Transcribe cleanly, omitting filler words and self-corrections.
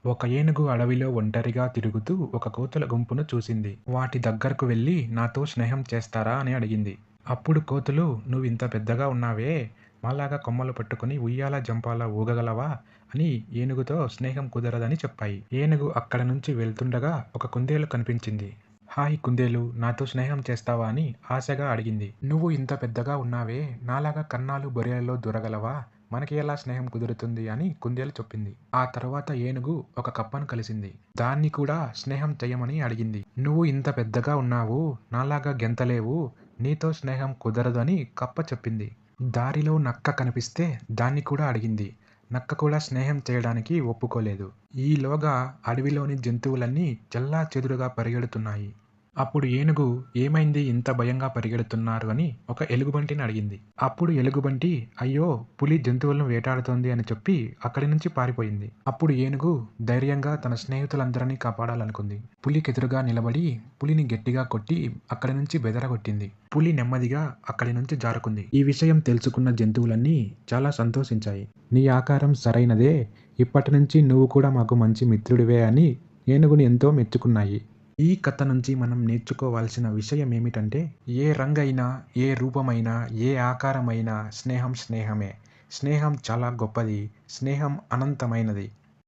ఒక ఏనుగు అడవిలో ఒంటరిగా తిరుగుతూ ఒక కోతుల గుంపును చూసింది. వాటి దగ్గరకు వెళ్ళి నాతో స్నేహం చేస్తారా అని అడిగింది. అప్పుడు కోతులు నువ్వింత పెద్దగా ఉన్నావే, మాలాగా కొమ్మలు పట్టుకుని ఉయ్యాల జంపాల ఊగగలవా అని ఏనుగుతో స్నేహం కుదరదని చెప్పాయి. ఏనుగు అక్కడ నుంచి వెళ్తుండగా ఒక కుందేలు కనిపించింది. హాయ్ కుందేలు, నాతో స్నేహం చేస్తావా అని ఆశగా అడిగింది. నువ్వు ఇంత పెద్దగా ఉన్నావే, నాలాగా కన్నాలు బొరియలలో దూరగలవా, మనకి ఎలా స్నేహం కుదురుతుంది అని కుందేలు చెప్పింది. ఆ తర్వాత ఏనుగు ఒక కప్పను కలిసింది. దాన్ని కూడా స్నేహం చెయ్యమని అడిగింది. నువ్వు ఇంత పెద్దగా ఉన్నావు, నాలాగా గెంతలేవు, నీతో స్నేహం కుదరదు అని కప్ప చెప్పింది. దారిలో నక్క కనిపిస్తే దాన్ని కూడా అడిగింది. నక్క కూడా స్నేహం చేయడానికి ఒప్పుకోలేదు. ఈలోగా అడవిలోని జంతువులన్నీ చెల్లాచెదురుగా పరిగెడుతున్నాయి. అప్పుడు ఏనుగు ఏమైంది ఇంత భయంగా పరిగెడుతున్నారు అని ఒక ఎలుగుబంటిని అడిగింది. అప్పుడు ఎలుగుబంటి అయ్యో, పులి జంతువులను వేటాడుతోంది అని చెప్పి అక్కడి నుంచి పారిపోయింది. అప్పుడు ఏనుగు ధైర్యంగా తన స్నేహితులందరినీ కాపాడాలనుకుంది. పులికెదురుగా నిలబడి పులిని గట్టిగా కొట్టి అక్కడి నుంచి బెదరగొట్టింది. పులి నెమ్మదిగా అక్కడి నుంచి జారుకుంది. ఈ విషయం తెలుసుకున్న జంతువులన్నీ చాలా సంతోషించాయి. నీ ఆకారం సరైనదే, ఇప్పటి నుంచి నువ్వు కూడా మాకు మంచి మిత్రుడివే అని ఏనుగుని ఎంతో మెచ్చుకున్నాయి. ఈ కథ నుంచి మనం నేర్చుకోవాల్సిన విషయం ఏమిటంటే, ఏ రంగైనా, ఏ రూపమైనా, ఏ ఆకారమైనా స్నేహం స్నేహమే. స్నేహం చాలా గొప్పది. స్నేహం అనంతమైనది.